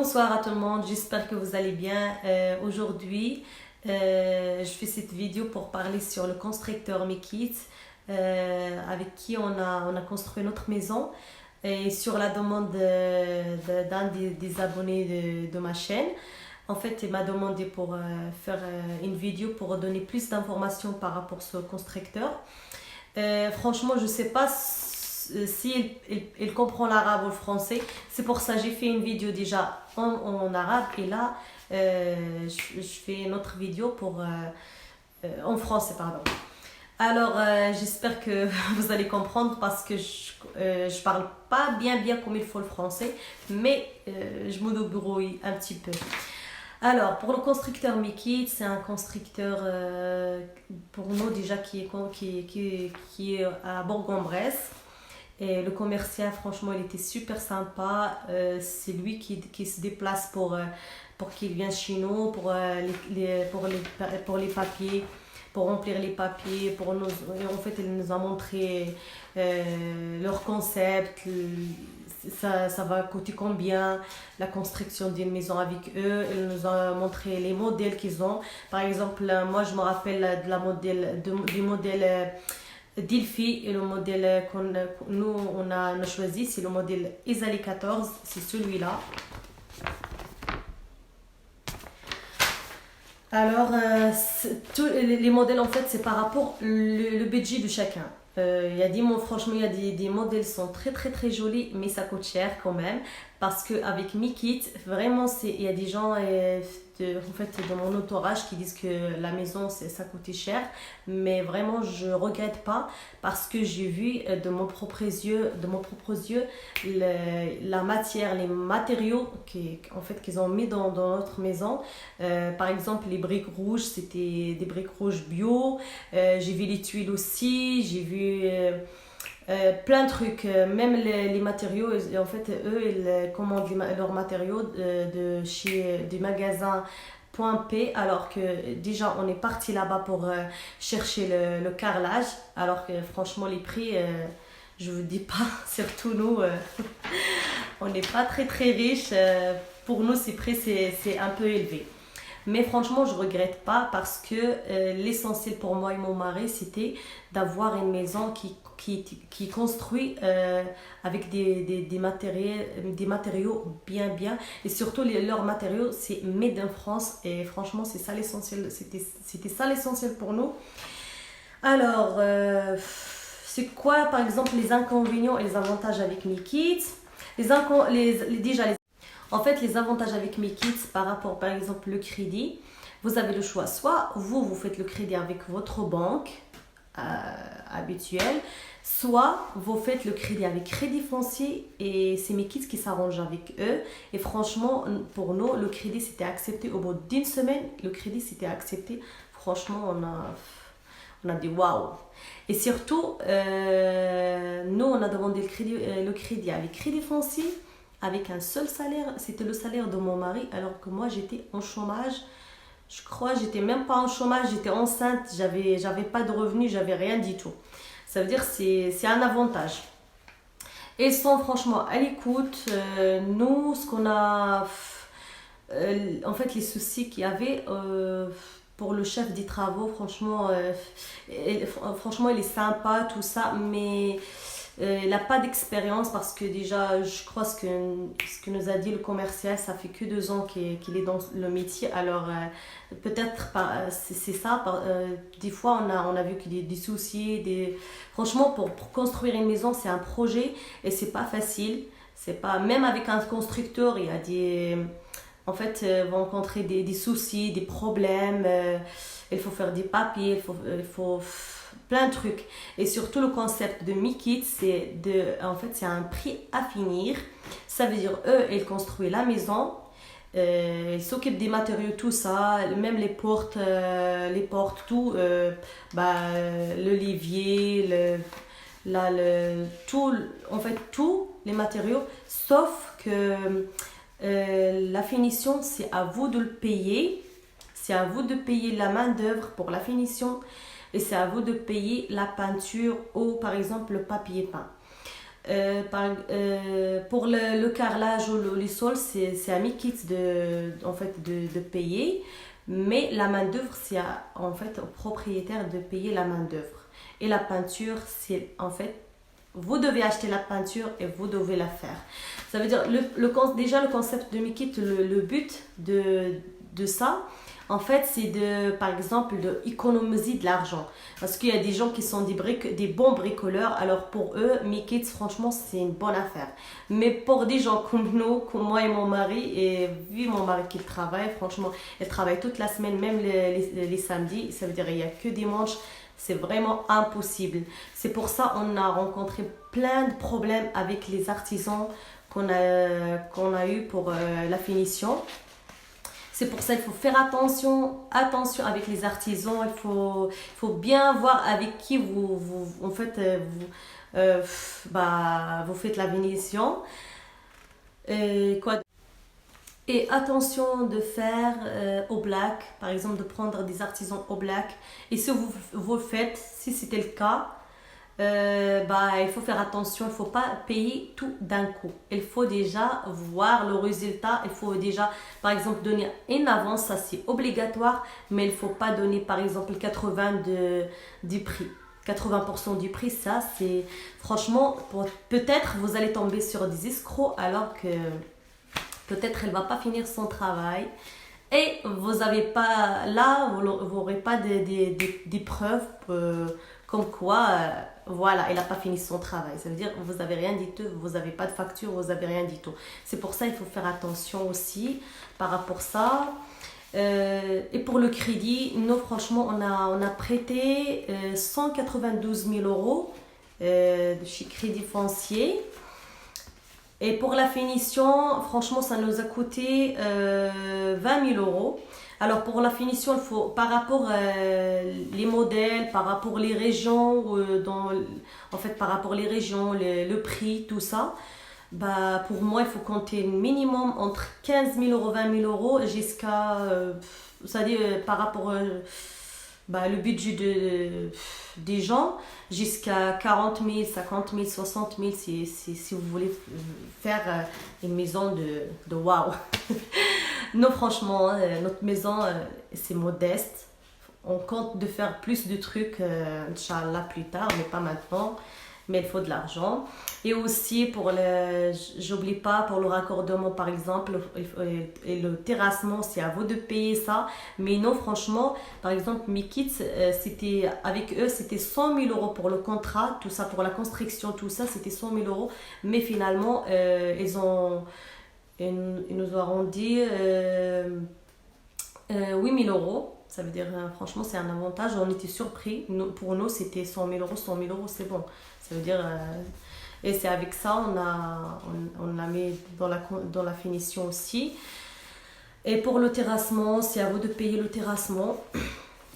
Bonsoir à tout le monde, j'espère que vous allez bien. Aujourd'hui, je fais cette vidéo pour parler sur le constructeur Mekit avec qui on a construit notre maison et sur la demande d'un des abonnés de ma chaîne. En fait, il m'a demandé pour faire une vidéo pour donner plus d'informations par rapport à ce constructeur. Franchement, je ne sais pas si il comprend l'arabe ou le français. C'est pour ça que j'ai fait une vidéo déjà en arabe et là, je fais une autre vidéo en français, pardon. Alors, j'espère que vous allez comprendre parce que je parle pas bien comme il faut le français, mais je me débrouille un petit peu. Alors, pour le constructeur Mekit, c'est un constructeur pour nous déjà qui est à Bourg-en-Bresse. Et le commercial, franchement, il était super sympa. C'est lui qui se déplace pour qu'il vienne chez nous, pour les papiers, pour remplir les papiers. En fait, il nous a montré leur concept, ça va coûter combien, la construction d'une maison avec eux. Il nous a montré les modèles qu'ils ont. Par exemple, moi, je me rappelle du modèle Dilfi et le modèle on a choisi, c'est le modèle Isali 14, c'est celui-là. Alors, tous les modèles, en fait, c'est par rapport le budget de chacun. Franchement, il y a des modèles qui sont très jolis, mais ça coûte cher quand même. Parce qu'avec Mekit, vraiment, il y a des gens de mon entourage qui disent que la maison, ça coûtait cher. Mais vraiment, je ne regrette pas parce que j'ai vu de mon propre yeux la matière, les matériaux qu'ils ont mis dans notre maison. Par exemple, les briques rouges, c'était des briques rouges bio. J'ai vu les tuiles aussi, j'ai vu plein de trucs, même les matériaux. En fait, eux, ils commandent leurs matériaux du magasin Point P, alors que déjà on est parti là-bas pour chercher le carrelage, alors que franchement les prix, je vous dis pas, surtout nous, on n'est pas très riches, pour nous ces prix c'est un peu élevé. Mais franchement, je ne regrette pas parce que l'essentiel pour moi et mon mari, c'était d'avoir une maison qui construit avec des matériaux bien. Et surtout, leurs matériaux, c'est made in France. Et franchement, c'est ça l'essentiel. C'était ça l'essentiel pour nous. Alors, c'est quoi, par exemple, les inconvénients et les avantages avec Mekit? En fait, les avantages avec Mekit par rapport, par exemple, le crédit, vous avez le choix. Soit vous faites le crédit avec votre banque habituelle, soit vous faites le crédit avec Crédit Foncier et c'est Mekit qui s'arrange avec eux. Et franchement, pour nous, le crédit s'était accepté au bout d'une semaine. Le crédit s'était accepté. Franchement, on a dit waouh. Et surtout, nous, on a demandé le crédit avec Crédit Foncier. Avec un seul salaire, c'était le salaire de mon mari, alors que moi j'étais en chômage. Je crois j'étais même pas en chômage, j'étais enceinte, j'avais pas de revenus, j'avais rien du tout. Ça veut dire c'est un avantage. Et ils sont franchement à l'écoute. Nous, ce qu'on a, en fait les soucis qu'il y avait pour le chef des travaux, franchement, il est sympa tout ça, mais il n'a pas d'expérience parce que déjà, je crois ce que nous a dit le commercial, ça fait que 2 ans qu'il est dans le métier. Alors, peut-être c'est ça. Des fois, on a vu qu'il y a des soucis. Franchement, pour construire une maison, c'est un projet et c'est pas facile. C'est pas, même avec un constructeur, il y a vont rencontrer des soucis, des problèmes. Il faut faire des papiers, il faut plein de trucs. Et surtout, le concept de Mekit, c'est un prix à finir. Ça veut dire, eux, ils construisent la maison, ils s'occupent des matériaux, tout ça, même les portes, tout, le levier, tous les matériaux, sauf que la finition, c'est à vous de le payer. C'est à vous de payer la main d'œuvre pour la finition et c'est à vous de payer la peinture ou par exemple le papier peint. Pour le carrelage ou les sols, c'est à Mikit en fait, de payer. Mais la main-d'œuvre, c'est en fait au propriétaire de payer la main-d'œuvre. Et la peinture, c'est en fait, vous devez acheter la peinture et vous devez la faire. Ça veut dire, déjà le concept de Mikit, le but de ça, en fait, c'est par exemple, d'économiser de l'argent. Parce qu'il y a des gens qui sont des bons bricoleurs. Alors pour eux, Mikit, franchement, c'est une bonne affaire. Mais pour des gens comme nous, comme moi et mon mari, et vu mon mari qui travaille, franchement, il travaille toute la semaine, même les samedis. Ça veut dire qu'il n'y a que dimanche. C'est vraiment impossible. C'est pour ça qu'on a rencontré plein de problèmes avec les artisans qu'on a eu pour la finition. C'est pour ça qu'il faut faire attention avec les artisans. Il faut bien voir avec qui en fait, vous faites la finition. Et attention de faire au black, par exemple de prendre des artisans au black. Et si vous le faites, si c'était le cas, il faut faire attention, il ne faut pas payer tout d'un coup. Il faut déjà voir le résultat, il faut déjà par exemple donner une avance, ça c'est obligatoire, mais il ne faut pas donner par exemple 80% du prix. 80% du prix, ça c'est franchement, peut-être vous allez tomber sur des escrocs alors que peut-être elle ne va pas finir son travail. Et vous n'aurez pas des preuves comme quoi, voilà, elle n'a pas fini son travail. Ça veut dire que vous n'avez rien du tout, vous n'avez pas de facture, vous n'avez rien du tout. C'est pour ça qu'il faut faire attention aussi par rapport à ça. Et pour le crédit, nous franchement, on a prêté 192 000 euros chez Crédit Foncier. Et pour la finition, franchement, ça nous a coûté 20 000 euros. Alors pour la finition, il faut par rapport les modèles, par rapport les régions, par rapport les régions, le prix, tout ça. Pour moi, il faut compter minimum entre 15 000 euros, 20 000 euros jusqu'à, c'est-à-dire par rapport le budget des gens, jusqu'à 40 000, 50 000, 60 000 si vous voulez faire une maison de waouh. Non, franchement, notre maison, c'est modeste. On compte de faire plus de trucs, Inch'Allah, plus tard, mais pas maintenant. Mais il faut de l'argent. Et aussi, j'oublie pas, pour le raccordement, par exemple, et le terrassement, c'est à vous de payer ça. Mais non, franchement, par exemple, Mikit, avec eux, c'était 100 000 euros pour le contrat, tout ça, pour la construction, tout ça, c'était 100 000 euros. Mais finalement, ils nous auront dit 8 000 euros. Ça veut dire, franchement, c'est un avantage. On était surpris. Pour nous, c'était 100 000 euros. 100 000 euros, c'est bon. Ça veut dire... et c'est avec ça, on l'a mis dans la finition aussi. Et pour le terrassement, c'est à vous de payer le terrassement.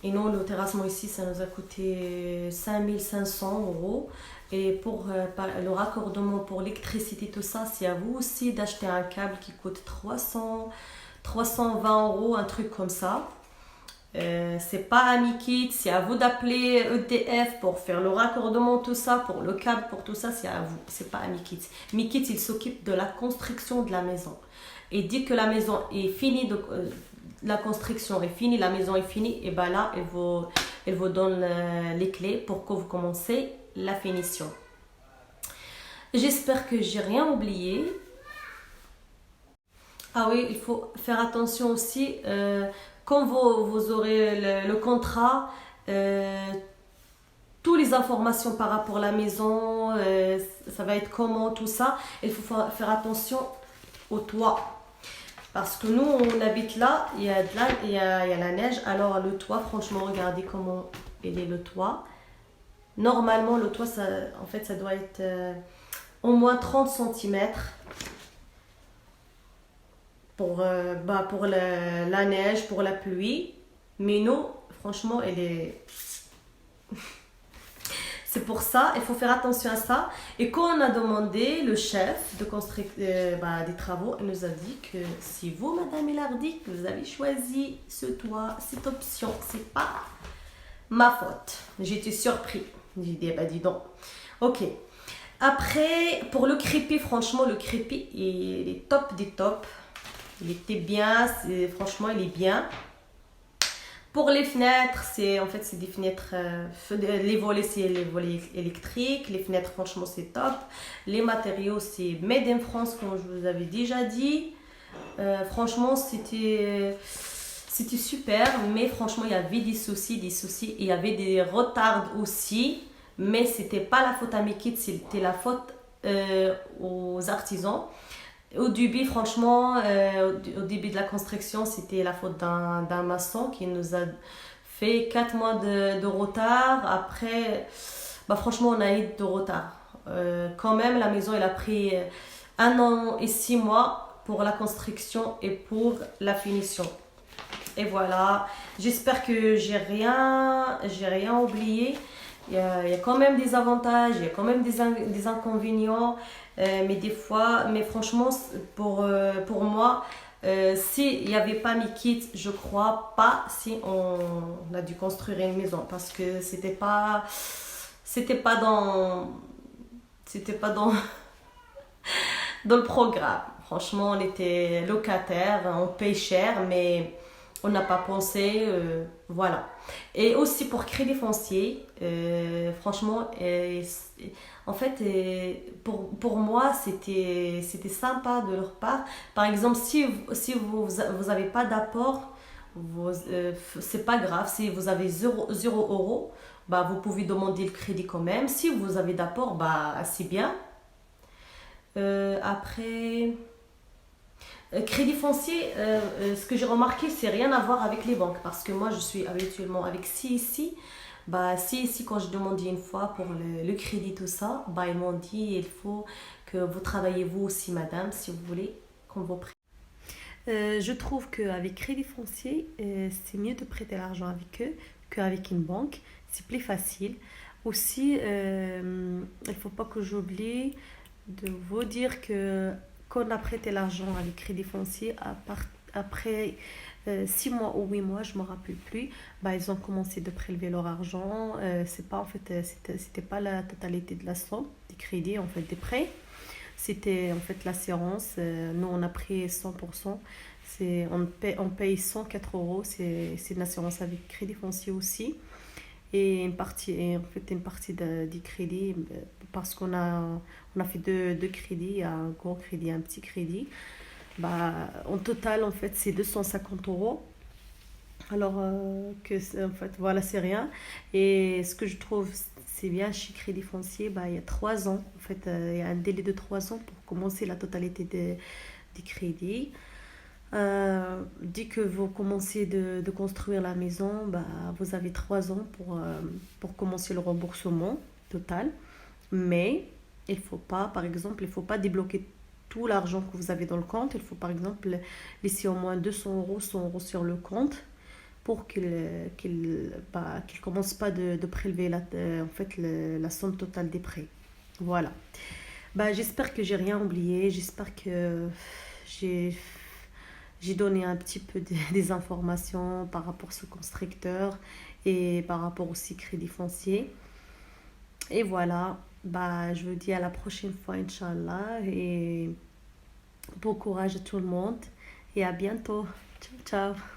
Et non, le terrassement ici, ça nous a coûté 5 500 euros. Et pour le raccordement pour l'électricité, tout ça, c'est à vous aussi d'acheter un câble qui coûte 320 euros, un truc comme ça. C'est pas à Mikit, c'est à vous d'appeler EDF pour faire le raccordement, tout ça, pour le câble, pour tout ça, c'est à vous, c'est pas à Mikit. Mikit, il s'occupe de la construction de la maison. Et dès que la maison est finie, la construction est finie, la maison est finie, et ben là, elle vous donne les clés pour que vous commencez la finition. J'espère que j'ai rien oublié. Ah oui, il faut faire attention aussi. Quand vous aurez le contrat, toutes les informations par rapport à la maison, ça va être comment, tout ça, il faut faire attention au toit. Parce que nous, on habite là, il y a la neige, alors le toit, franchement, regardez comment il est le toit. Normalement, le toit, ça doit être au moins 30 cm. Pour la neige, pour la pluie. Mais nous, franchement, elle est... C'est pour ça, il faut faire attention à ça. Et quand on a demandé, le chef de des travaux, il nous a dit que si vous, Madame Elardi, que vous avez choisi ce toit, cette option, c'est pas ma faute. J'étais surpris. J'ai dit, dis donc. Ok. Après, pour le crépi, franchement, le crépi, il est top des tops. Il était bien, franchement, il est bien. Pour les fenêtres, c'est des fenêtres, les volets, c'est les volets électriques. Les fenêtres, franchement, c'est top. Les matériaux, c'est Made in France, comme je vous avais déjà dit. Franchement, c'était super, mais franchement, il y avait des soucis. Il y avait des retards aussi, mais c'était pas la faute à mes kits, c'était la faute aux artisans. Au début, franchement, au début de la construction, c'était la faute d'un maçon qui nous a fait 4 mois de retard. Après, bah, franchement, on a eu de retard. Quand même, la maison, elle a pris 1 an et 6 mois pour la construction et pour la finition. Et voilà, j'espère que j'ai rien oublié. Il y a quand même des avantages, il y a quand même des inconvénients, mais franchement, pour moi, s'il n'y avait pas mes kits, je crois pas si on a dû construire une maison parce que c'était pas dans dans le programme. Franchement, on était locataire, on paye cher, mais on n'a pas pensé, voilà. Et aussi pour crédit foncier, franchement, en fait, pour moi, c'était sympa de leur part. Par exemple, si vous avez pas d'apport, c'est pas grave. Si vous avez 0 euros, bah, vous pouvez demander le crédit quand même. Si vous avez d'apport, bah, c'est bien. Après, crédit foncier, ce que j'ai remarqué, c'est rien à voir avec les banques. Parce que moi, je suis habituellement avec CIC. Bah, CIC, quand je demandais une fois pour le crédit, tout ça, bah, ils m'ont dit il faut que vous travaillez vous aussi, madame, si vous voulez qu'on vous prête. Je trouve qu'avec crédit foncier, c'est mieux de prêter l'argent avec eux qu'avec une banque. C'est plus facile. Aussi, il ne faut pas que j'oublie de vous dire que qu'on a prêté l'argent avec crédit foncier après 6 mois ou 8 mois, je ne me rappelle plus, bah, ils ont commencé de prélever leur argent. C'est pas, en fait, c'était pas la totalité de la somme des crédits, en fait, des prêts. C'était en fait l'assurance. Nous, on a pris 100%. On paye 104 euros. C'est une assurance avec crédit foncier aussi. Et une partie du crédit, parce on a fait deux crédits, un gros crédit, un petit crédit. Bah, en total, en fait, c'est 250 euros. Alors en fait, voilà, c'est rien. Et ce que je trouve, c'est bien chez Crédit Foncier, bah, il y a 3 ans. En fait, il y a un délai de 3 ans pour commencer la totalité des crédits. Dès que vous commencez de construire la maison, bah, vous avez 3 ans pour commencer le remboursement total. Mais par exemple, il faut pas débloquer tout l'argent que vous avez dans le compte. Il faut par exemple laisser au moins 200 euros, 100 euros sur le compte pour qu'il commence pas de prélever en fait, la somme totale des prêts. Voilà. Bah, j'espère que j'ai rien oublié. J'espère que j'ai j'ai donné un petit peu des informations par rapport à ce constructeur et par rapport aussi Crédit Foncier. Et voilà, bah, je vous dis à la prochaine fois, Inch'Allah. Et bon courage à tout le monde. Et à bientôt. Ciao, ciao.